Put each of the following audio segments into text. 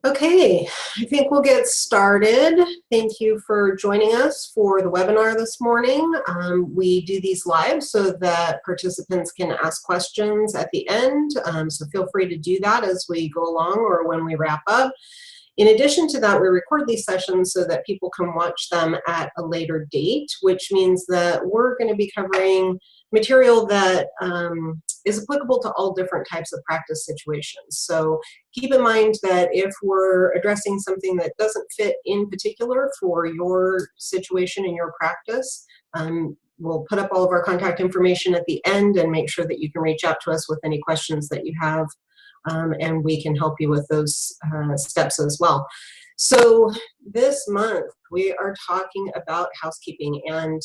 Okay, I think we'll get started. Thank you for joining us for the webinar this morning. We do these live so that participants can ask questions at the end, so feel free to do that as we go along or when we wrap up. In addition to that, we record these sessions so that people can watch them at a later date, which means that we're going to be covering material that is applicable to all different types of practice situations. So keep in mind that if we're addressing something that doesn't fit in particular for your situation in your practice, we'll put up all of our contact information at the end and make sure that you can reach out to us with any questions that you have. And we can help you with those steps as well. So this month we are talking about housekeeping, and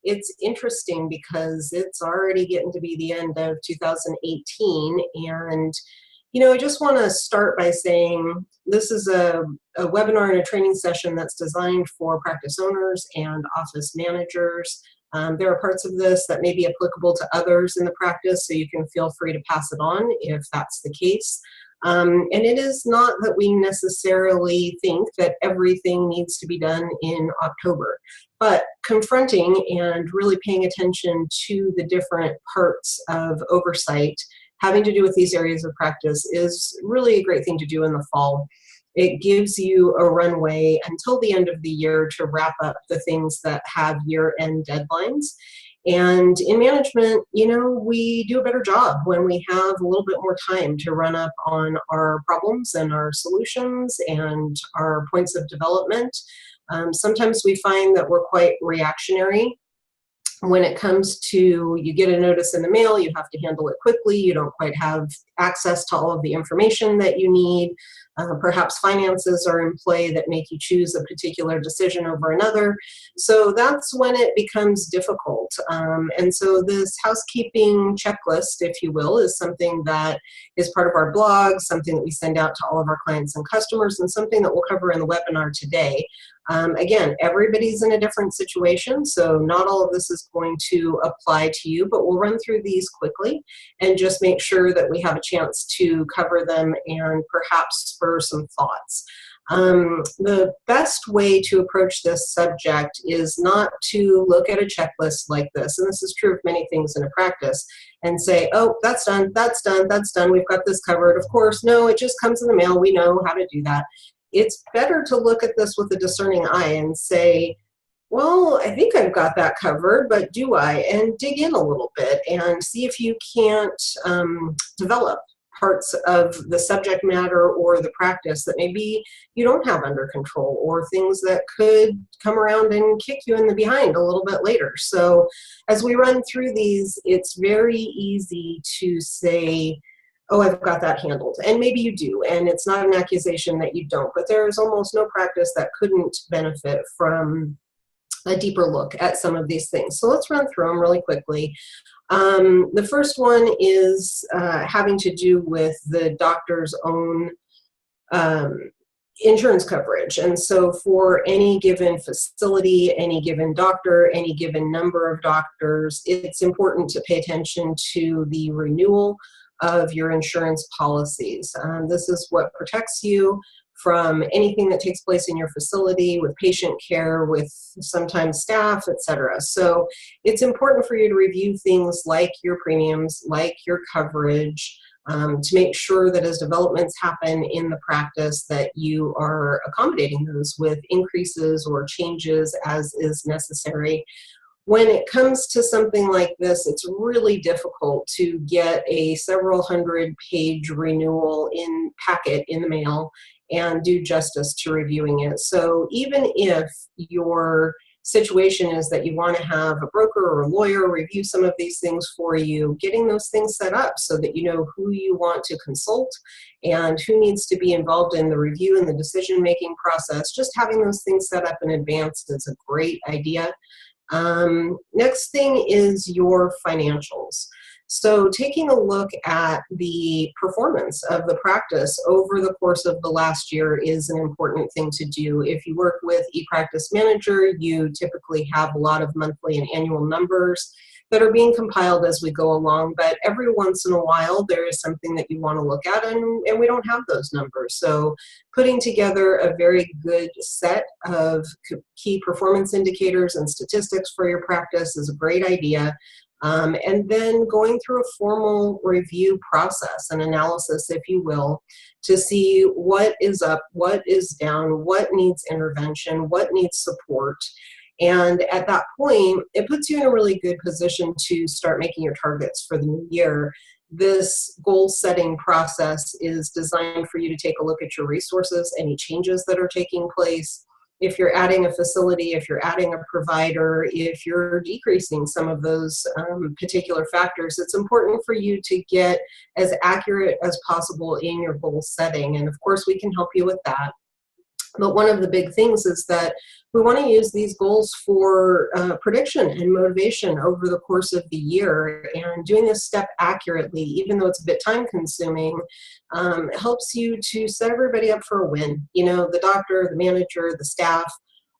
it's interesting because it's already getting to be the end of 2018, and I just want to start by saying this is a webinar and a training session that's designed for practice owners and office managers. There are parts of this that may be applicable to others in the practice, so you can feel free to pass it on if that's the case. And it is not that we necessarily think that everything needs to be done in October, but confronting and really paying attention to the different parts of oversight having to do with these areas of practice is really a great thing to do in the fall. It gives you a runway until the end of the year to wrap up the things that have year-end deadlines. And in management, we do a better job when we have a little bit more time to run up on our problems and our solutions and our points of development. Sometimes we find that we're quite reactionary. When it comes to, you get a notice in the mail, you have to handle it quickly, you don't quite have access to all of the information that you need. Perhaps finances are in play that make you choose a particular decision over another. So that's when it becomes difficult. And so this housekeeping checklist, if you will, is something that is part of our blog, something that we send out to all of our clients and customers, and something that we'll cover in the webinar today. Again, everybody's in a different situation, so not all of this is going to apply to you, but we'll run through these quickly and just make sure that we have a chance to cover them and perhaps spur some thoughts. The best way to approach this subject is not to look at a checklist like this, and this is true of many things in a practice, and say, oh, that's done, that's done, that's done, we've got this covered. Of course, no, it just comes in the mail, we know how to do that. It's better to look at this with a discerning eye and say, well, I think I've got that covered, but do I? And dig in a little bit and see if you can't develop parts of the subject matter or the practice that maybe you don't have under control, or things that could come around and kick you in the behind a little bit later. So as we run through these, it's very easy to say, oh, I've got that handled. And maybe you do, and it's not an accusation that you don't, but there is almost no practice that couldn't benefit from a deeper look at some of these things. So let's run through them really quickly. The first one is having to do with the doctor's own insurance coverage. And so for any given facility, any given doctor, any given number of doctors, it's important to pay attention to the renewal of your insurance policies. This is what protects you from anything that takes place in your facility with patient care, with sometimes staff, etc. So it's important for you to review things like your premiums, like your coverage, to make sure that as developments happen in the practice that you are accommodating those with increases or changes as is necessary. When it comes to something like this, it's really difficult to get a several hundred-page renewal packet in the mail and do justice to reviewing it. So even if your situation is that you want to have a broker or a lawyer review some of these things for you, getting those things set up so that you know who you want to consult and who needs to be involved in the review and the decision-making process, just having those things set up in advance is a great idea. Next thing is your financials. So taking a look at the performance of the practice over the course of the last year is an important thing to do. If you work with ePractice Manager, you typically have a lot of monthly and annual numbers that are being compiled as we go along, but every once in a while there is something that you want to look at, and we don't have those numbers. So putting together a very good set of key performance indicators and statistics for your practice is a great idea. And then going through a formal review process, an analysis, if you will, to see what is up, what is down, what needs intervention, what needs support. And at that point, it puts you in a really good position to start making your targets for the new year. This goal setting process is designed for you to take a look at your resources, any changes that are taking place. If you're adding a facility, if you're adding a provider, if you're decreasing some of those particular factors, it's important for you to get as accurate as possible in your goal setting. And of course, we can help you with that. But one of the big things is that we want to use these goals for prediction and motivation over the course of the year. And doing this step accurately, even though it's a bit time consuming, helps you to set everybody up for a win. You know, the doctor, the manager, the staff,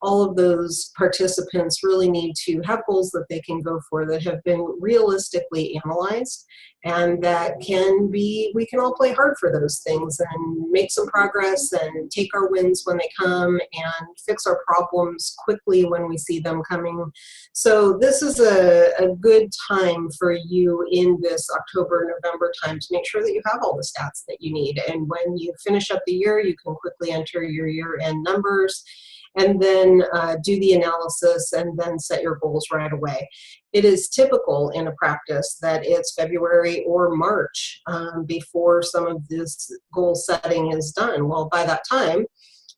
all of those participants really need to have goals that they can go for that have been realistically analyzed, and that we can all play hard for those things and make some progress and take our wins when they come and fix our problems quickly when we see them coming. So this is a good time for you in this October, November time to make sure that you have all the stats that you need. And when you finish up the year, you can quickly enter your year-end numbers and then do the analysis and then set your goals right away. It is typical in a practice that it's February or March before some of this goal setting is done. Well, by that time,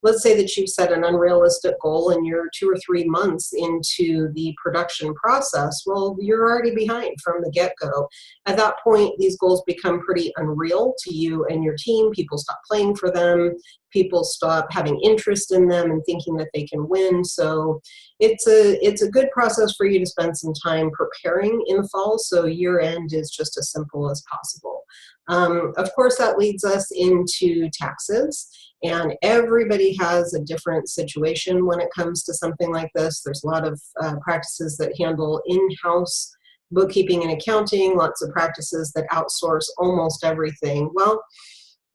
let's say that you've set an unrealistic goal and you're 2 or 3 months into the production process. Well, you're already behind from the get-go. At that point, these goals become pretty unreal to you and your team. People stop playing for them. People stop having interest in them and thinking that they can win. So it's a good process for you to spend some time preparing in the fall, so year end is just as simple as possible. Of course, that leads us into taxes. And everybody has a different situation when it comes to something like this. There's a lot of practices that handle in-house bookkeeping and accounting, lots of practices that outsource almost everything. Well,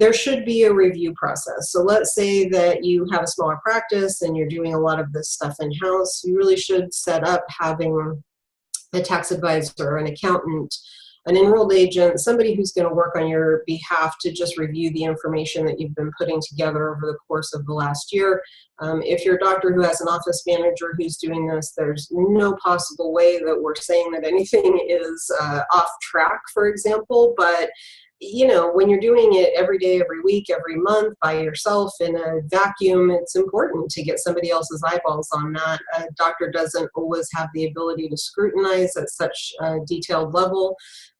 there should be a review process. So let's say that you have a smaller practice and you're doing a lot of this stuff in-house. You really should set up having a tax advisor, an accountant, an enrolled agent, somebody who's going to work on your behalf to just review the information that you've been putting together over the course of the last year. If you're a doctor who has an office manager who's doing this, there's no possible way that we're saying that anything is off track, for example, but you know, when you're doing it every day, every week, every month by yourself in a vacuum, it's important to get somebody else's eyeballs on that. A doctor doesn't always have the ability to scrutinize at such a detailed level.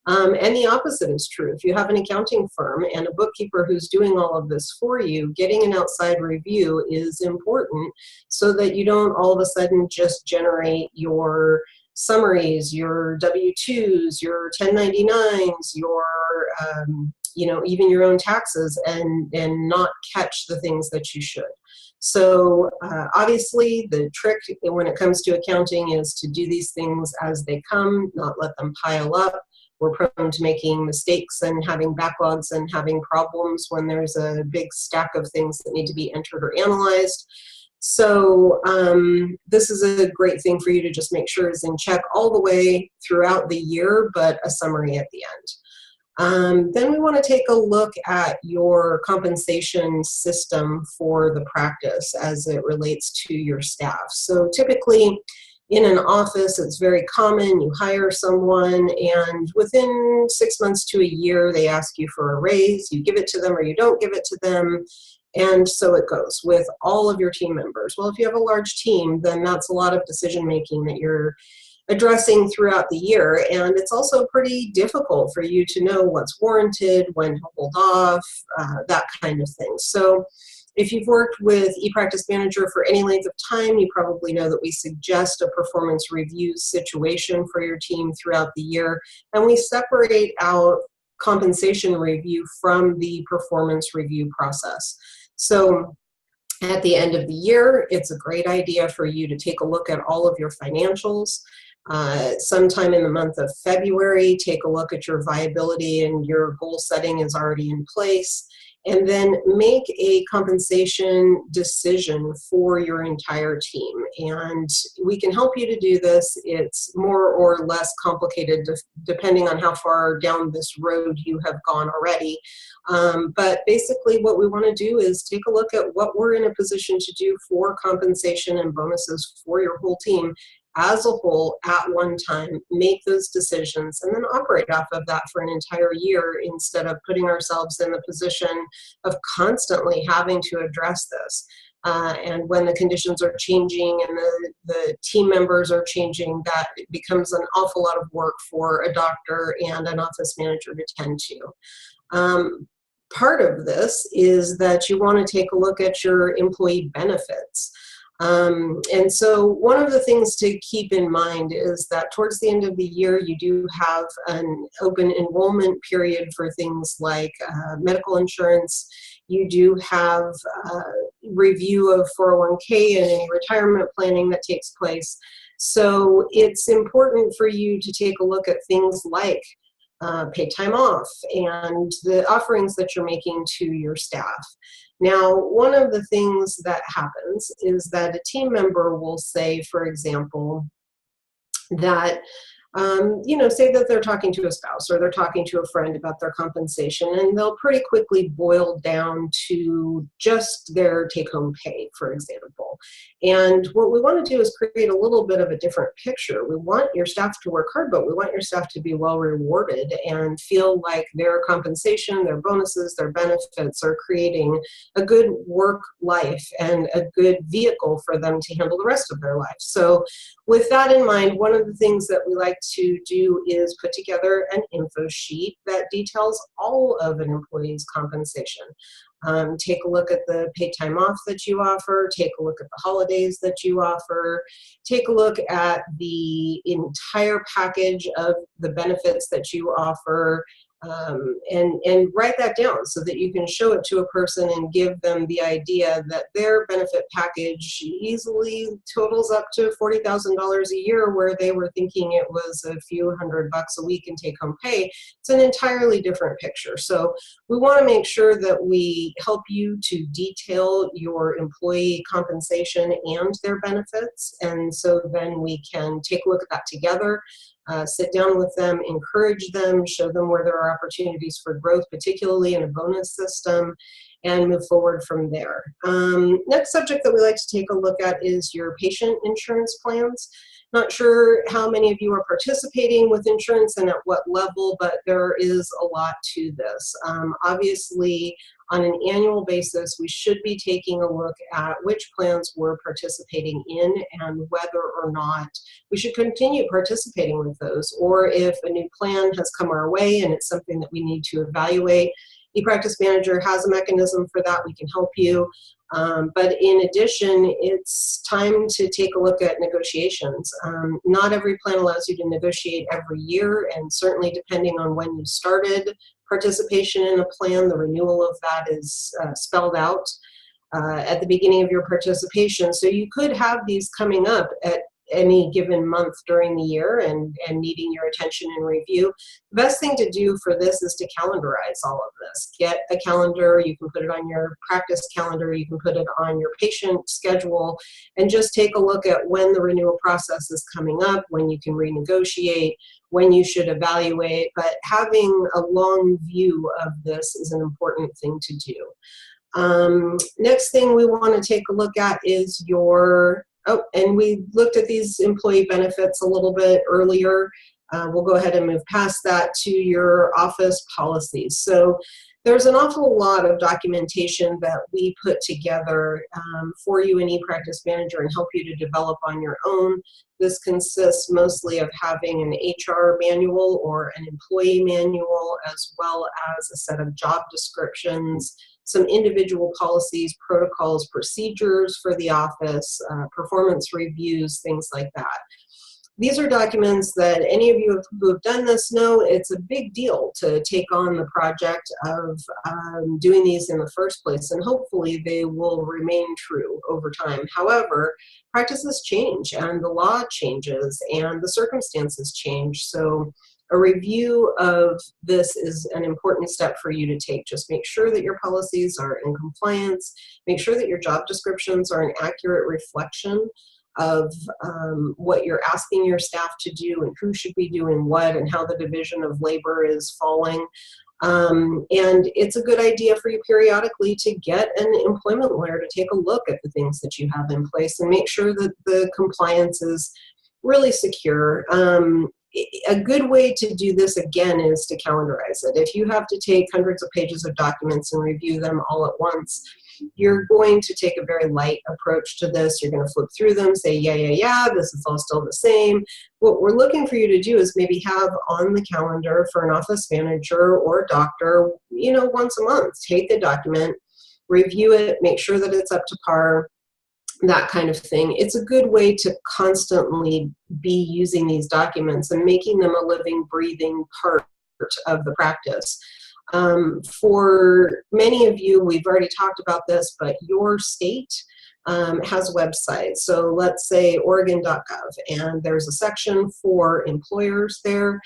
And the opposite is true. If you have an accounting firm and a bookkeeper who's doing all of this for you, getting an outside review is important so that you don't all of a sudden just generate your summaries, your W-2s, your 1099s, your, you know, even your own taxes and not catch the things that you should. So obviously the trick when it comes to accounting is to do these things as they come, not let them pile up. We're prone to making mistakes and having backlogs and having problems when there's a big stack of things that need to be entered or analyzed. So this is a great thing for you to just make sure is in check all the way throughout the year, but a summary at the end. Then we want to take a look at your compensation system for the practice as it relates to your staff. So typically in an office, it's very common, you hire someone and within 6 months to a year, they ask you for a raise, you give it to them or you don't give it to them. And so it goes with all of your team members. Well, if you have a large team, then that's a lot of decision making that you're addressing throughout the year. And it's also pretty difficult for you to know what's warranted, when to hold off, that kind of thing. So If you've worked with ePractice Manager for any length of time, you probably know that we suggest a performance review situation for your team throughout the year, and we separate out compensation review from the performance review process. So at the end of the year, it's a great idea for you to take a look at all of your financials. Sometime in the month of February, take a look at your viability and your goal setting is already in place, and then make a compensation decision for your entire team. And we can help you to do this. It's more or less complicated depending on how far down this road you have gone already. But basically what we want to do is take a look at what we're in a position to do for compensation and bonuses for your whole team as a whole at one time, make those decisions, and then operate off of that for an entire year instead of putting ourselves in the position of constantly having to address this. And when the conditions are changing and the team members are changing, that it becomes an awful lot of work for a doctor and an office manager to tend to. Part of this is that you want to take a look at your employee benefits. And so one of the things to keep in mind is that towards the end of the year, you do have an open enrollment period for things like medical insurance. You do have review of 401k and any retirement planning that takes place. So it's important for you to take a look at things like paid time off and the offerings that you're making to your staff. Now, one of the things that happens is that a team member will say, for example, that say that they're talking to a spouse or they're talking to a friend about their compensation, and they'll pretty quickly boil down to just their take-home pay, for example. And what we want to do is create a little bit of a different picture. We want your staff to work hard, but we want your staff to be well rewarded and feel like their compensation, their bonuses, their benefits are creating a good work life and a good vehicle for them to handle the rest of their life. So with that in mind, one of the things that we like to do is put together an info sheet that details all of an employee's compensation. Take a look at the paid time off that you offer, take a look at the holidays that you offer, take a look at the entire package of the benefits that you offer, and write that down so that you can show it to a person and give them the idea that their benefit package easily totals up to $40,000 a year, where they were thinking it was a few $100 a week in take-home pay. It's an entirely different picture. So we want to make sure that we help you to detail your employee compensation and their benefits, and so then we can take a look at that together. Sit down with them, encourage them, show them where there are opportunities for growth, particularly in a bonus system, and move forward from there. Next subject that we like to take a look at is your patient insurance plans. Not sure how many of you are participating with insurance and at what level, but there is a lot to this. Obviously, on an annual basis, we should be taking a look at which plans we're participating in and whether or not we should continue participating with those, or if a new plan has come our way and it's something that we need to evaluate. ePractice Manager has a mechanism for that. We can help you. But in addition, it's time to take a look at negotiations. Not every plan allows you to negotiate every year, and certainly depending on when you started participation in a plan, the renewal of that is spelled out at the beginning of your participation. So you could have these coming up at any given month during the year and needing your attention and review. The best thing to do for this is to calendarize all of this. Get a calendar, you can put it on your practice calendar, you can put it on your patient schedule, and just take a look at when the renewal process is coming up, when you can renegotiate, when you should evaluate. But having a long view of this is an important thing to do. Next thing we want to take a look at is your and we looked at these employee benefits a little bit earlier. We'll go ahead and move past that to your office policies. So there's an awful lot of documentation that we put together for you in ePractice Manager and help you to develop on your own. This consists mostly of having an HR manual or an employee manual, as well as a set of job descriptions, some individual policies, protocols, procedures for the office, performance reviews, things like that. These are documents that any of you who have done this know it's a big deal to take on the project of doing these in the first place, and hopefully they will remain true over time. However, practices change and the law changes and the circumstances change. So a review of this is an important step for you to take. Just make sure that your policies are in compliance. Make sure that your job descriptions are an accurate reflection of what you're asking your staff to do and who should be doing what and how the division of labor is falling. And it's a good idea for you periodically to get an employment lawyer to take a look at the things that you have in place and make sure that the compliance is really secure. A good way to do this, again, is to calendarize it. If you have to take hundreds of pages of documents and review them all at once, you're going to take a very light approach to this. You're going to flip through them, say, yeah, this is all still the same. What we're looking for you to do is maybe have on the calendar for an office manager or a doctor, once a month, take the document, review it, make sure that it's up to par, that kind of thing. It's a good way to constantly be using these documents and making them a living, breathing part of the practice. For many of you, we've already talked about this, but your state has websites. So let's say Oregon.gov, and there's a section for employers there.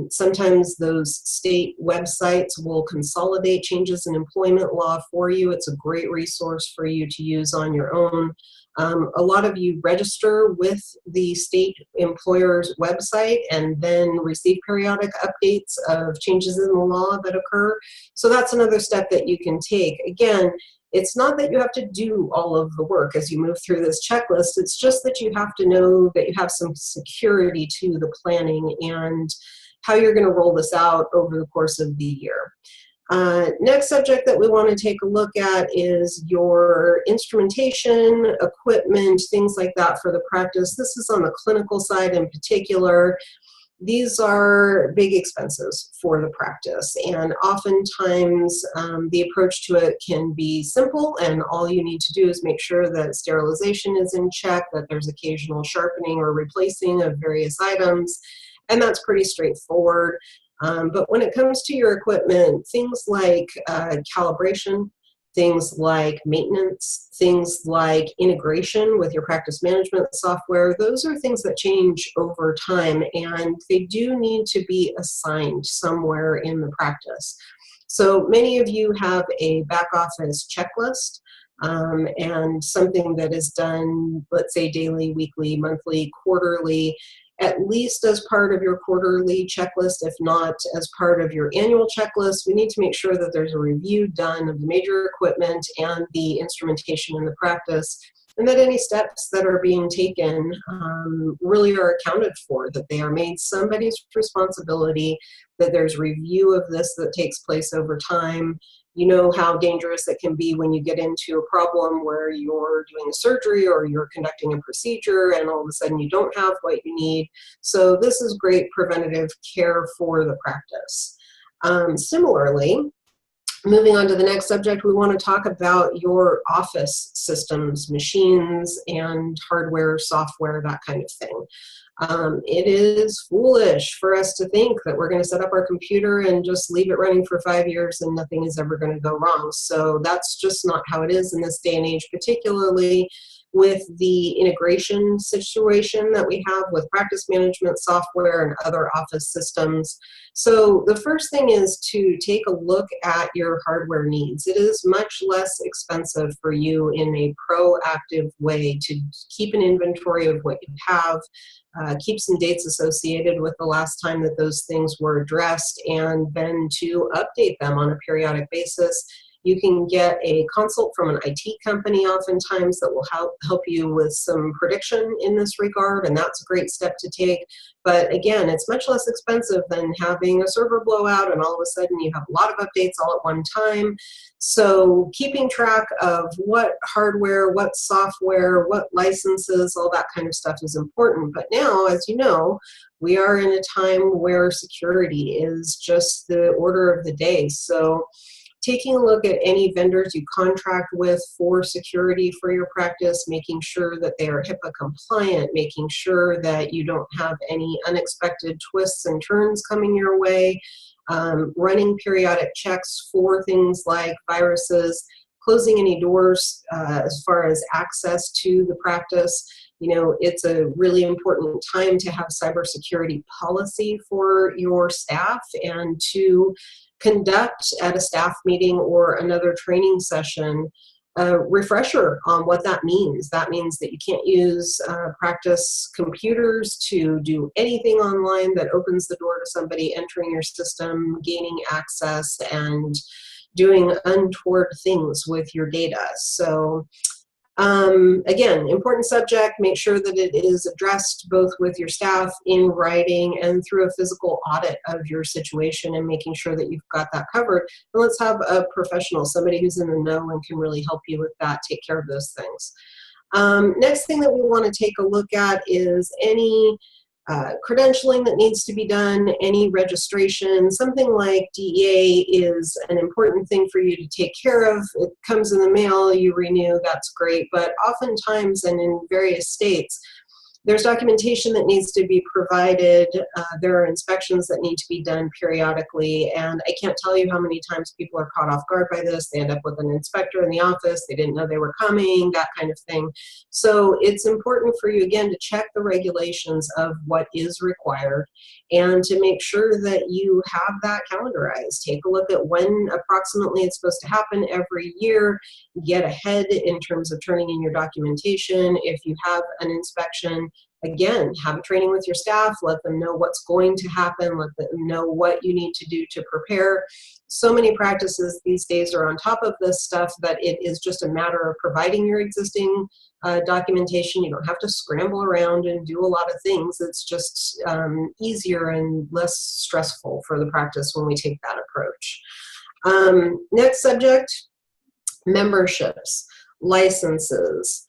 Sometimes those state websites will consolidate changes in employment law for you. It's a great resource for you to use on your own. A lot of you register with the state employer's website and then receive periodic updates of changes in the law that occur. So that's another step that you can take. Again, it's not that you have to do all of the work as you move through this checklist. It's just that you have to know that you have some security to the planning and how you're going to roll this out over the course of the year. Next subject that we want to take a look at is your instrumentation, equipment, things like that for the practice. This is on the clinical side in particular. These are big expenses for the practice, and oftentimes the approach to it can be simple, and all you need to do is make sure that sterilization is in check, that there's occasional sharpening or replacing of various items, and that's pretty straightforward. But when it comes to your equipment, things like calibration, things like maintenance, things like integration with your practice management software, those are things that change over time, and they do need to be assigned somewhere in the practice. So many of you have a back office checklist and something that is done, let's say daily, weekly, monthly, quarterly, at least as part of your quarterly checklist, if not as part of your annual checklist. We need to make sure that there's a review done of the major equipment and the instrumentation in the practice, and that any steps that are being taken really are accounted for, that they are made somebody's responsibility, that there's review of this that takes place over time. You know how dangerous it can be when you get into a problem where you're doing a surgery or you're conducting a procedure and all of a sudden you don't have what you need. So this is great preventative care for the practice. Similarly, moving on to the next subject, we want to talk about your office systems, machines, and hardware, software, that kind of thing. It is foolish for us to think that we're going to set up our computer and just leave it running for 5 years and nothing is ever going to go wrong. So that's just not how it is in this day and age, particularly with the integration situation that we have with practice management software and other office systems. So the first thing is to take a look at your hardware needs. It is much less expensive for you in a proactive way to keep an inventory of what you have, keep some dates associated with the last time that those things were addressed, and then to update them on a periodic basis. You can get a consult from an IT company oftentimes that will help you with some prediction in this regard, and that's a great step to take. But again, it's much less expensive than having a server blowout and all of a sudden you have a lot of updates all at one time. So keeping track of what hardware, what software, what licenses, all that kind of stuff is important. But now, as you know, we are in a time where security is just the order of the day. So taking a look at any vendors you contract with for security for your practice, making sure that they are HIPAA compliant, making sure that you don't have any unexpected twists and turns coming your way, running periodic checks for things like viruses, closing any doors as far as access to the practice. You know, it's a really important time to have cybersecurity policy for your staff and to conduct at a staff meeting or another training session a refresher on what that means. That means that you can't use practice computers to do anything online that opens the door to somebody entering your system, gaining access, and doing untoward things with your data. So again, important subject. Make sure that it is addressed both with your staff in writing and through a physical audit of your situation, and making sure that you've got that covered. And let's have a professional, somebody who's in the know and can really help you with that, take care of those things. Next thing that we want to take a look at is any credentialing that needs to be done, any registration. Something like DEA is an important thing for you to take care of. It comes in the mail, you renew, that's great. But oftentimes, and in various states, there's documentation that needs to be provided. There are inspections that need to be done periodically, and I can't tell you how many times people are caught off guard by this. They end up with an inspector in the office, they didn't know they were coming, that kind of thing. So it's important for you, again, to check the regulations of what is required and to make sure that you have that calendarized. Take a look at when approximately it's supposed to happen every year. Get ahead in terms of turning in your documentation. If you have an inspection, again, have a training with your staff, let them know what's going to happen, let them know what you need to do to prepare. So many practices these days are on top of this stuff that it is just a matter of providing your existing documentation. You don't have to scramble around and do a lot of things. It's just easier and less stressful for the practice when we take that approach. Next subject, memberships, licenses,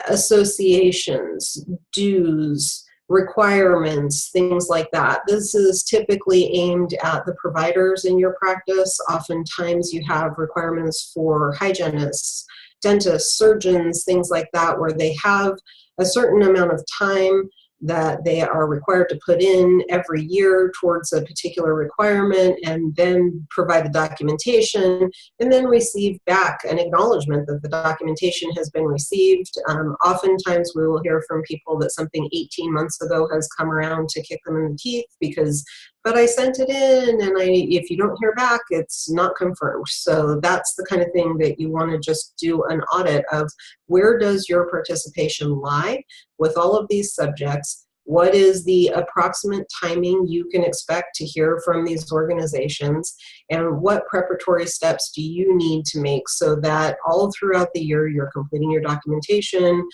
associations, dues, requirements, things like that. This is typically aimed at the providers in your practice. Oftentimes you have requirements for hygienists, dentists, surgeons, things like that, where they have a certain amount of time that they are required to put in every year towards a particular requirement, and then provide the documentation, and then receive back an acknowledgement that the documentation has been received. Oftentimes we will hear from people that something 18 months ago has come around to kick them in the teeth because, but I sent it in, and if you don't hear back, it's not confirmed. So that's the kind of thing that you want to just do an audit of. Where does your participation lie with all of these subjects? What is the approximate timing you can expect to hear from these organizations? And what preparatory steps do you need to make so that all throughout the year you're completing your documentation,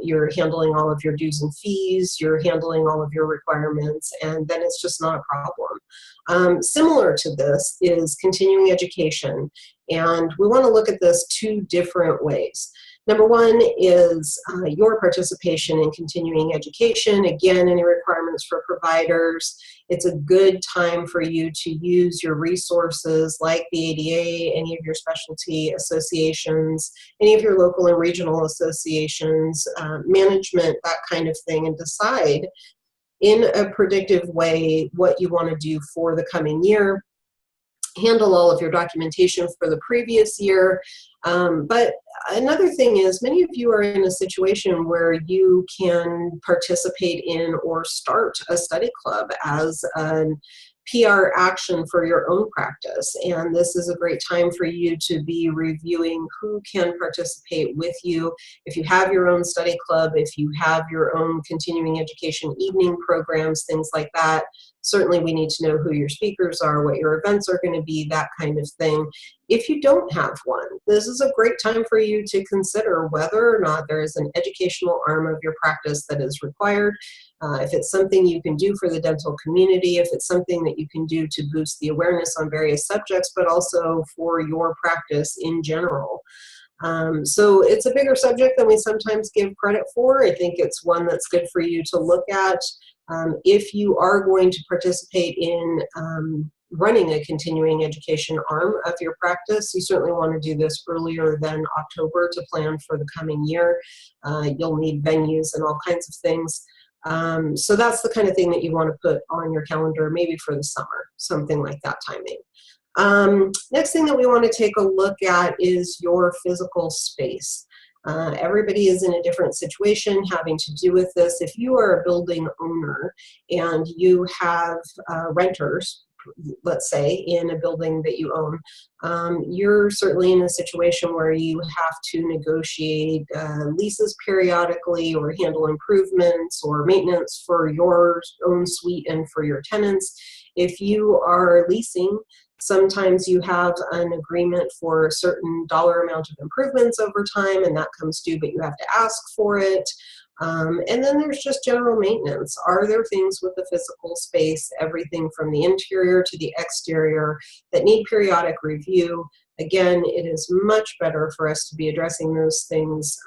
you're handling all of your dues and fees, you're handling all of your requirements, and then it's just not a problem. Similar to this is continuing education, and we want to look at this two different ways. Number one is your participation in continuing education. Again, any requirements for providers. It's a good time for you to use your resources like the ADA, any of your specialty associations, any of your local and regional associations, management, that kind of thing, and decide in a predictive way what you want to do for the coming year. Handle all of your documentation for the previous year. But another thing is, many of you are in a situation where you can participate in or start a study club as an PR action for your own practice. And this is a great time for you to be reviewing who can participate with you. If you have your own study club, if you have your own continuing education evening programs, things like that, certainly we need to know who your speakers are, what your events are going to be, that kind of thing. If you don't have one, this is a great time for you to consider whether or not there is an educational arm of your practice that is required. If it's something you can do for the dental community, if it's something that you can do to boost the awareness on various subjects, but also for your practice in general. So it's a bigger subject than we sometimes give credit for. I think it's one that's good for you to look at. If you are going to participate in running a continuing education arm of your practice, you certainly want to do this earlier than October to plan for the coming year. You'll need venues and all kinds of things. So that's the kind of thing that you want to put on your calendar, maybe for the summer, something like that timing. Next thing that we want to take a look at is your physical space. Everybody is in a different situation having to do with this. If you are a building owner and you have renters, let's say, in a building that you own, you're certainly in a situation where you have to negotiate leases periodically or handle improvements or maintenance for your own suite and for your tenants. If you are leasing, sometimes you have an agreement for a certain dollar amount of improvements over time, and that comes due, but you have to ask for it. And then there's just general maintenance. Are there things with the physical space, everything from the interior to the exterior, that need periodic review? Again, it is much better for us to be addressing those things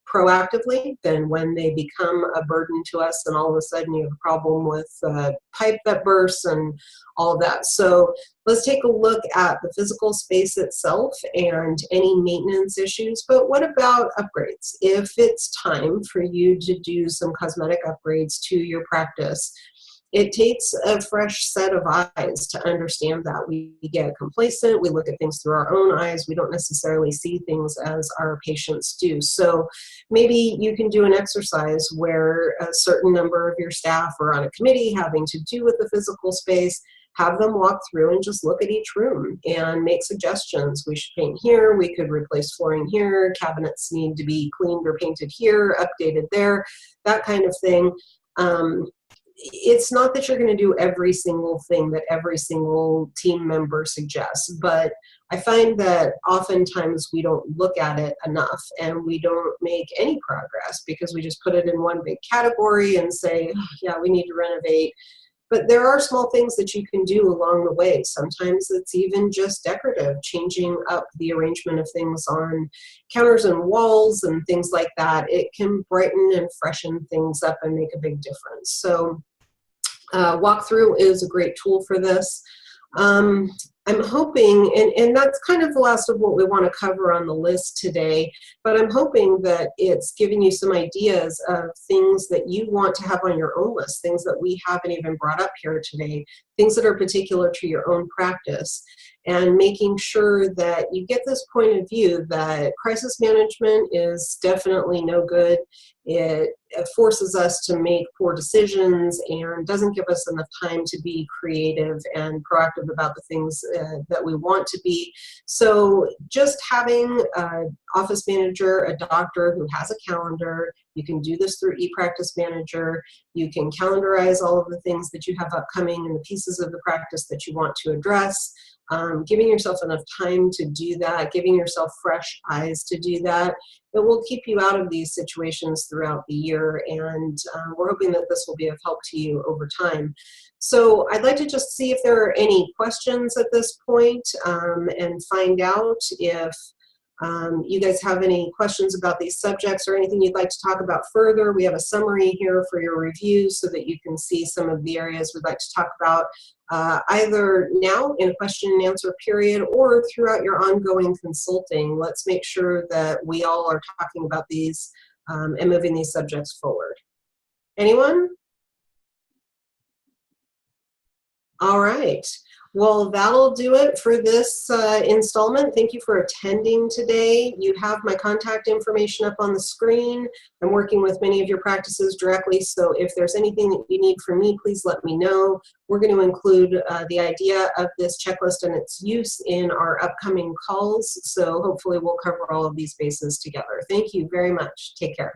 proactively than when they become a burden to us and all of a sudden you have a problem with a pipe that bursts and all of that. So let's take a look at the physical space itself and any maintenance issues. But what about upgrades? If it's time for you to do some cosmetic upgrades to your practice, it takes a fresh set of eyes to understand that. We get complacent, we look at things through our own eyes, we don't necessarily see things as our patients do. So maybe you can do an exercise where a certain number of your staff are on a committee having to do with the physical space, have them walk through and just look at each room and make suggestions. We should paint here, we could replace flooring here, cabinets need to be cleaned or painted here, updated there, that kind of thing. It's not that you're going to do every single thing that every single team member suggests, but I find that oftentimes we don't look at it enough and we don't make any progress because we just put it in one big category and say, oh, yeah, we need to renovate. But there are small things that you can do along the way. Sometimes it's even just decorative, changing up the arrangement of things on counters and walls and things like that. It can brighten and freshen things up and make a big difference. So walkthrough is a great tool for this. I'm hoping, and that's kind of the last of what we want to cover on the list today, but I'm hoping that it's giving you some ideas of things that you want to have on your own list, things that we haven't even brought up here today, things that are particular to your own practice, and making sure that you get this point of view that crisis management is definitely no good. It forces us to make poor decisions and doesn't give us enough time to be creative and proactive about the things that we want to be. So just having an office manager, a doctor who has a calendar, you can do this through ePractice Manager, you can calendarize all of the things that you have upcoming and the pieces of the practice that you want to address. Giving yourself enough time to do that, giving yourself fresh eyes to do that, it will keep you out of these situations throughout the year, and we're hoping that this will be of help to you over time. So I'd like to just see if there are any questions at this point, and find out if you guys have any questions about these subjects or anything you'd like to talk about further. We have a summary here for your review so that you can see some of the areas we'd like to talk about either now in a question and answer period or throughout your ongoing consulting. Let's make sure that we all are talking about these and moving these subjects forward. Anyone? All right. Well, that'll do it for this installment. Thank you for attending today. You have my contact information up on the screen. I'm working with many of your practices directly, so if there's anything that you need from me, please let me know. We're going to include the idea of this checklist and its use in our upcoming calls, so hopefully we'll cover all of these bases together. Thank you very much. Take care.